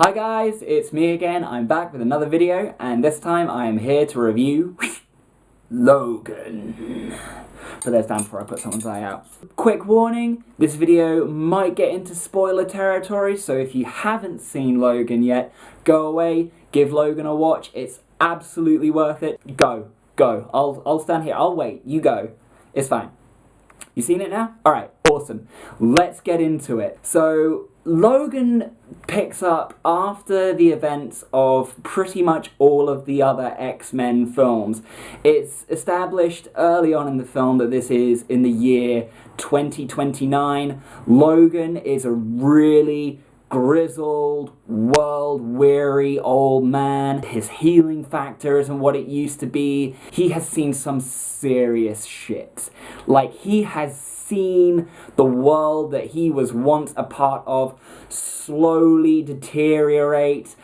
Hi guys, it's me again. I'm back with another video, and this time I am here to review Logan. Put those down before I put someone's eye out. Quick warning, this video might get into spoiler territory, so if you haven't seen Logan yet, go away, give Logan a watch. It's absolutely worth it. Go. I'll stand here. I'll wait. You go. It's fine. You seen it now? Alright, awesome. Let's get into it. So, Logan picks up after the events of pretty much all of the other X-Men films. It's established early on in the film that this is in the year 2029. Logan is a really grizzled, world-weary old man. His healing factor isn't what it used to be. He has seen some serious shit. Like, he has seen the world that he was once a part of slowly deteriorate.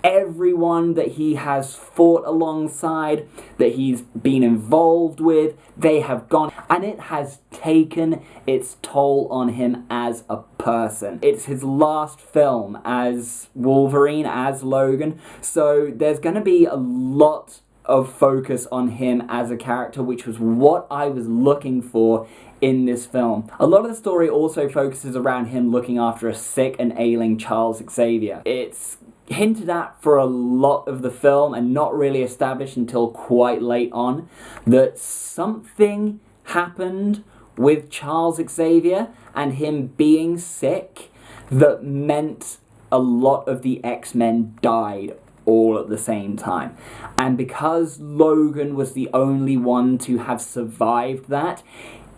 Everyone that he has fought alongside, that he's been involved with, they have gone, and it has taken its toll on him as a person. It's his last film as Wolverine, as Logan, so there's going to be a lot of focus on him as a character, which was what I was looking for in this film. A lot of the story also focuses around him looking after a sick and ailing Charles Xavier. It's hinted at for a lot of the film and not really established until quite late on that something happened with Charles Xavier and him being sick that meant a lot of the X-Men died all at the same time. And because Logan was the only one to have survived that,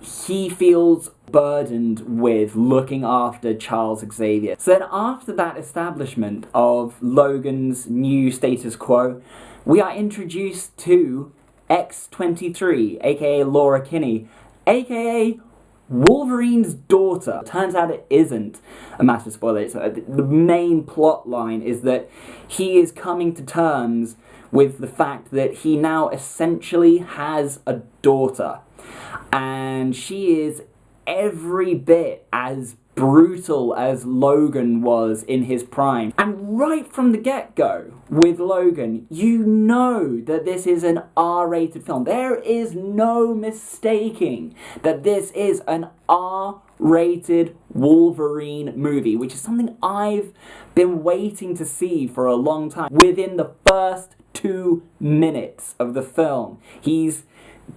he feels burdened with looking after Charles Xavier. So then after that establishment of Logan's new status quo, we are introduced to X-23, aka Laura Kinney, aka Wolverine's daughter. Turns out it isn't a massive spoiler. So the main plot line is that he is coming to terms with the fact that he now essentially has a daughter. And she is every bit as brutal as Logan was in his prime. And right from the get-go with Logan, you know that this is an R-rated film. There is no mistaking that this is an R-rated Wolverine movie, which is something I've been waiting to see for a long time. Within the first 2 minutes of the film, he's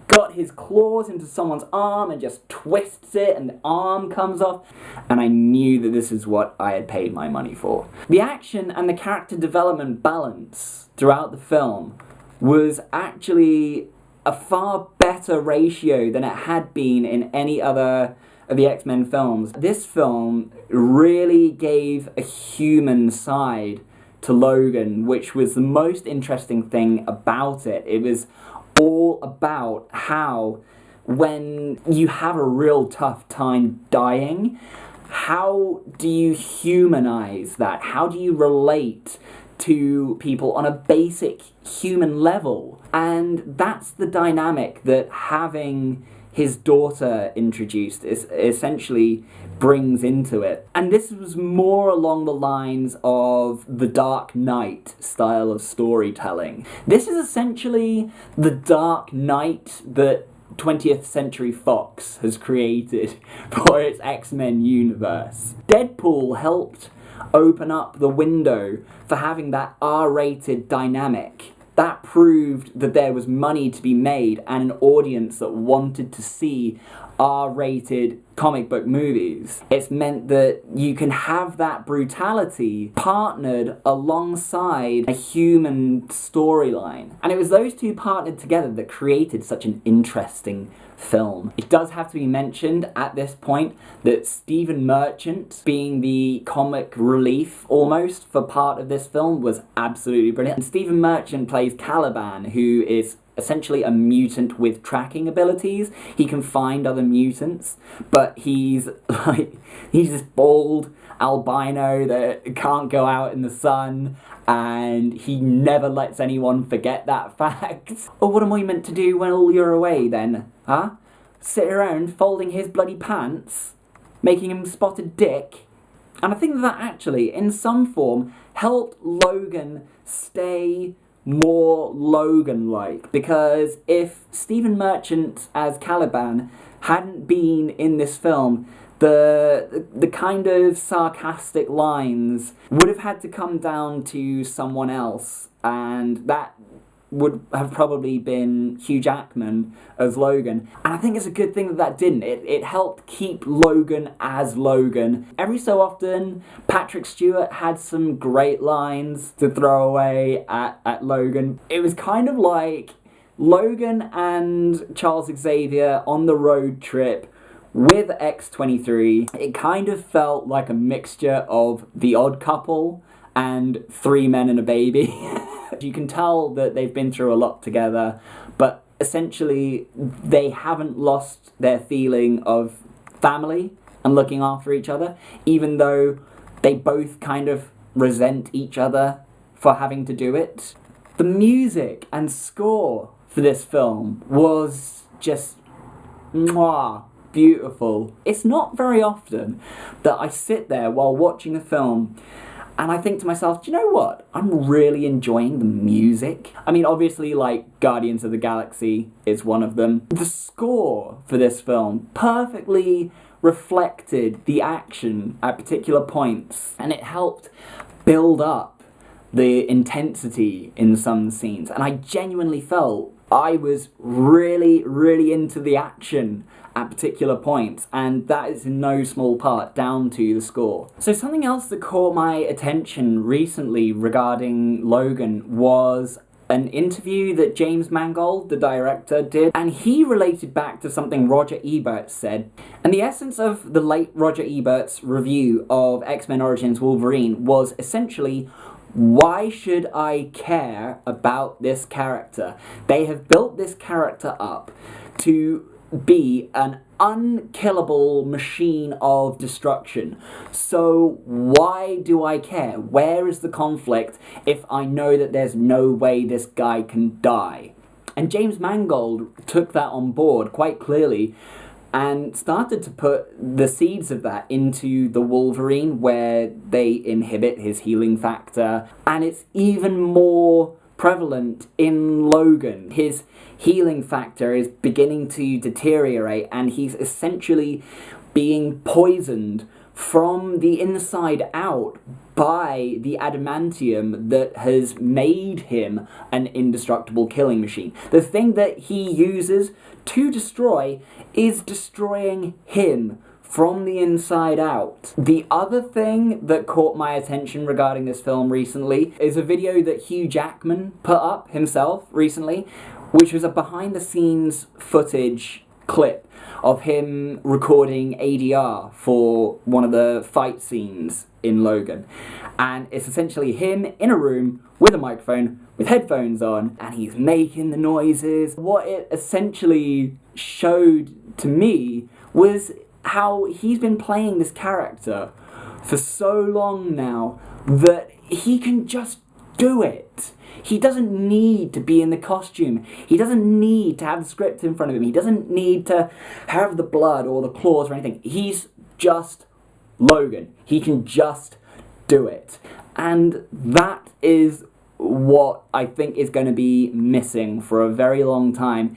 got his claws into someone's arm and just twists it and the arm comes off, and I knew that this is what I had paid my money for. The action and the character development balance throughout the film was actually a far better ratio than it had been in any other of the X-Men films. This film really gave a human side to Logan, which was the most interesting thing about it. It was all about how, when you have a real tough time dying, how do you humanize that? How do you relate to people on a basic human level? And that's the dynamic that having his daughter introduced is essentially brings into it. And this was more along the lines of the Dark Knight style of storytelling. This is essentially the Dark Knight that 20th Century Fox has created for its X-Men universe. Deadpool helped open up the window for having that R-rated dynamic. That proved that there was money to be made and an audience that wanted to see R-rated comic book movies. It's meant that you can have that brutality partnered alongside a human storyline. And it was those two partnered together that created such an interesting film. It does have to be mentioned at this point that Stephen Merchant, being the comic relief almost for part of this film, was absolutely brilliant. And Stephen Merchant plays Caliban, who is essentially a mutant with tracking abilities. He can find other mutants, but he's this bald albino that can't go out in the sun, and he never lets anyone forget that fact. Oh, what am I meant to do while you're away then? Huh? Sit around folding his bloody pants? Making him spot a dick? And I think that actually, in some form, helped Logan stay more Logan-like. Because if Stephen Merchant as Caliban hadn't been in this film, the kind of sarcastic lines would have had to come down to someone else, and that would have probably been Hugh Jackman as Logan. And I think it's a good thing that that didn't. It helped keep Logan as Logan. Every so often, Patrick Stewart had some great lines to throw away at Logan. It was kind of like Logan and Charles Xavier on the road trip with X-23. It kind of felt like a mixture of The Odd Couple and Three Men and a Baby. You can tell that they've been through a lot together, but essentially they haven't lost their feeling of family and looking after each other, even though they both kind of resent each other for having to do it. The music and score for this film was just mwah, beautiful. It's not very often that I sit there while watching a film and I think to myself, do you know what? I'm really enjoying the music. I mean, obviously, like, Guardians of the Galaxy is one of them. The score for this film perfectly reflected the action at particular points, and it helped build up the intensity in some scenes. And I genuinely felt I was really, really into the action at particular points, and that is in no small part down to the score. So something else that caught my attention recently regarding Logan was an interview that James Mangold, the director, did, and he related back to something Roger Ebert said. And the essence of the late Roger Ebert's review of X-Men Origins Wolverine was essentially, why should I care about this character? They have built this character up to be an unkillable machine of destruction. So why do I care? Where is the conflict if I know that there's no way this guy can die? And James Mangold took that on board quite clearly and started to put the seeds of that into the Wolverine, where they inhibit his healing factor, and it's even more prevalent in Logan. His healing factor is beginning to deteriorate, and he's essentially being poisoned from the inside out by the adamantium that has made him an indestructible killing machine. The thing that he uses to destroy is destroying him from the inside out. The other thing that caught my attention regarding this film recently is a video that Hugh Jackman put up himself recently, which was a behind-the-scenes footage clip of him recording ADR for one of the fight scenes in Logan. And it's essentially him in a room with a microphone, with headphones on, and he's making the noises. What it essentially showed to me was how he's been playing this character for so long now that he can just do it. He doesn't need to be in the costume. He doesn't need to have the script in front of him. He doesn't need to have the blood or the claws or anything. He's just Logan. He can just do it. And that is what I think is going to be missing for a very long time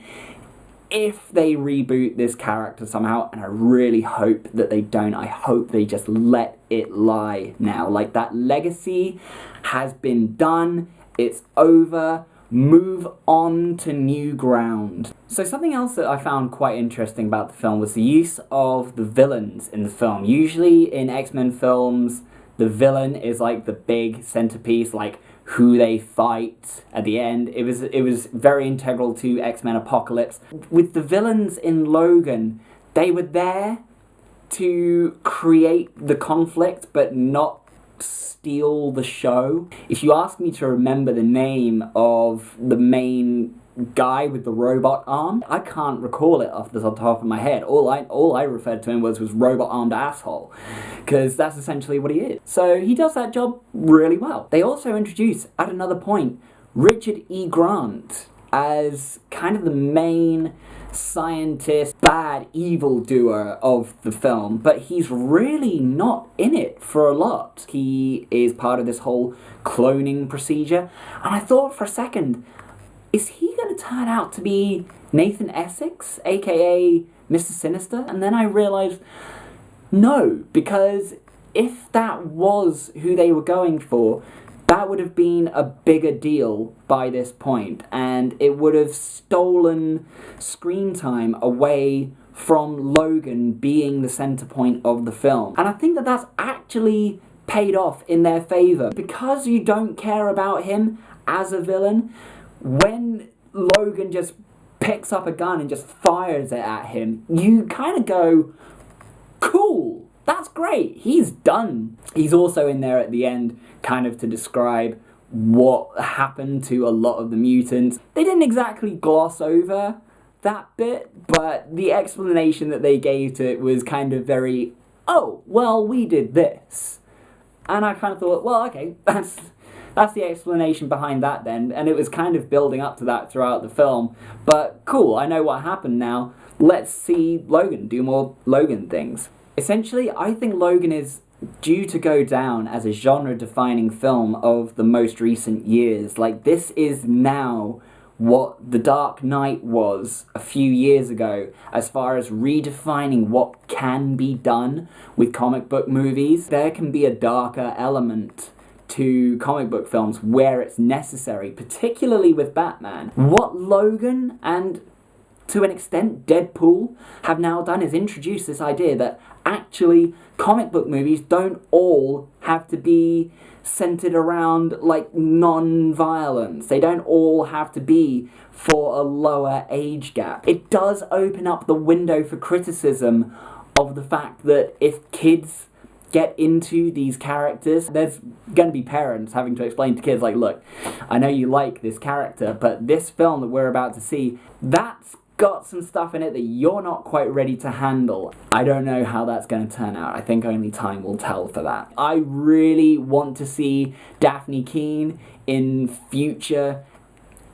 if they reboot this character somehow, and I really hope that they don't. I hope they just let it lie now. Like, that legacy has been done, it's over, move on to new ground. So something else that I found quite interesting about the film was the use of the villains in the film. Usually in X-Men films, the villain is like the big centerpiece, like who they fight at the end. It was very integral to X-Men Apocalypse. With the villains in Logan, they were there to create the conflict, but not steal the show. If you ask me to remember the name of the main guy with the robot arm, I can't recall it off the top of my head. All I referred to him was robot armed asshole, because that's essentially what he is. So he does that job really well. They also introduce, at another point, Richard E. Grant as kind of the main scientist, bad evildoer of the film, but he's really not in it for a lot. He is part of this whole cloning procedure, and I thought for a second, is he going to turn out to be Nathan Essex, aka Mr. Sinister? And then I realized, no, because if that was who they were going for, that would have been a bigger deal by this point, and it would have stolen screen time away from Logan being the center point of the film. And I think that that's actually paid off in their favor. Because you don't care about him as a villain, when Logan just picks up a gun and just fires it at him, you kind of go, cool, that's great, he's done. He's also in there at the end kind of to describe what happened to a lot of the mutants. They didn't exactly gloss over that bit, but the explanation that they gave to it was kind of very, oh, well, we did this. And I kind of thought, well, okay, that's the explanation behind that then, and it was kind of building up to that throughout the film. But cool, I know what happened now. Let's see Logan do more Logan things. Essentially, I think Logan is due to go down as a genre-defining film of the most recent years. Like, this is now what The Dark Knight was a few years ago, as far as redefining what can be done with comic book movies. There can be a darker element to comic book films where it's necessary, particularly with Batman. What Logan and, to an extent, Deadpool have now done is introduce this idea that actually comic book movies don't all have to be centered around, like, non-violence. They don't all have to be for a lower age gap. It does open up the window for criticism of the fact that if kids get into these characters, there's going to be parents having to explain to kids, like, look, I know you like this character, but this film that we're about to see, that's got some stuff in it that you're not quite ready to handle. I don't know how that's going to turn out. I think only time will tell for that. I really want to see Daphne Keane in future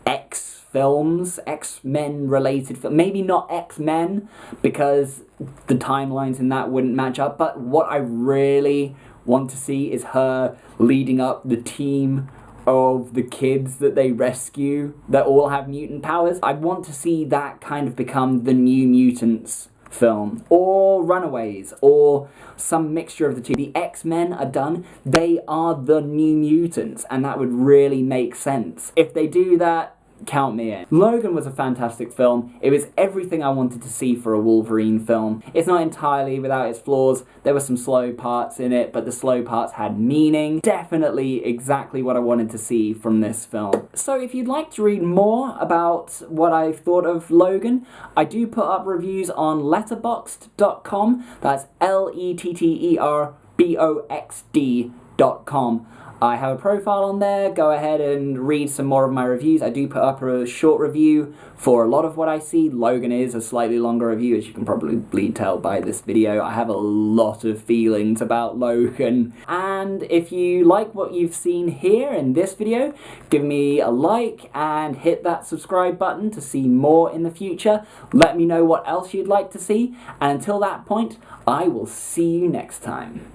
X-films, X-Men related films. Maybe not X-Men, because the timelines in that wouldn't match up, but what I really want to see is her leading up the team of the kids that they rescue that all have mutant powers. I want to see that kind of become the New Mutants film, or Runaways, or some mixture of the two. The X-Men are done, they are the New Mutants, and that would really make sense. If they do that, count me in. Logan was a fantastic film. It was everything I wanted to see for a Wolverine film. It's not entirely without its flaws. There were some slow parts in it, but the slow parts had meaning. Definitely exactly what I wanted to see from this film. So if you'd like to read more about what I've thought of Logan, I do put up reviews on letterboxd.com. That's letterboxd.com. I have a profile on there. Go ahead and read some more of my reviews. I do put up a short review for a lot of what I see. Logan is a slightly longer review, as you can probably tell by this video. I have a lot of feelings about Logan. And if you like what you've seen here in this video, give me a like and hit that subscribe button to see more in the future. Let me know what else you'd like to see. And until that point, I will see you next time.